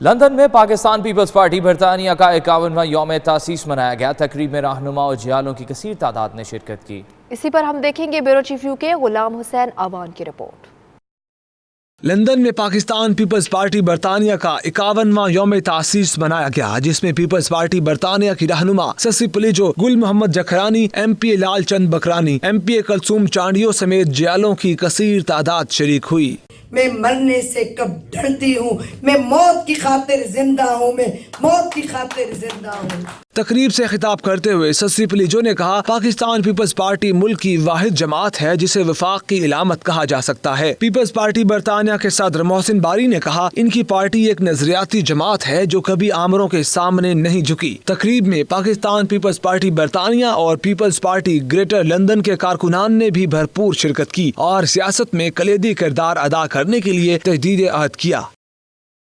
London में Pakistan peoples party बरतानिया का 51वां यौम तासीस मनाया गया। तकरीब में रहनुमा और जियालों की कसीर तादाद ने शिरकत की। इसी पर हम देखेंगे bureau chief UK Ghulam Hussain Awan की रिपोर्ट। लंदन में पाकिस्तान पीपल्स पार्टी बरतानिया का 51वां यौम तासीस मनाया गया, जिसमें पीपल्स पार्टी बरतानिया की रहनुमा ससी पुलिजो, गुल मोहम्मद जखरानी, MP लाल चंद बकरानी, MP कलसूम चांडियो समेत जियालों की कसीर तादाद शरीक हुई। मैं मरने से कब डरती हूँ, मैं मौत की खातिर जिंदा हूँ, मैं मौत की खातिर जिंदा हूँ। तकरीब से खिताब करते हुए ससी पुलिजो ने कहा, पाकिस्तान पीपल्स पार्टी मुल्क की वाहिद जमात है जिसे वफाक की इलामत कहा जा सकता है। पीपल्स पार्टी बरतानिया के सदर मोहसिन बारी ने कहा, इनकी पार्टी एक नजरियाती जमात है जो कभी आमरों के सामने नहीं झुकी। तकरीब में पाकिस्तान पीपल्स पार्टी बरतानिया और पीपल्स पार्टी ग्रेटर लंदन के कारकुनान ने भी भरपूर शिरकत की और सियासत में कलीदी किरदार अदा करने के लिए तजदीद अहद किया।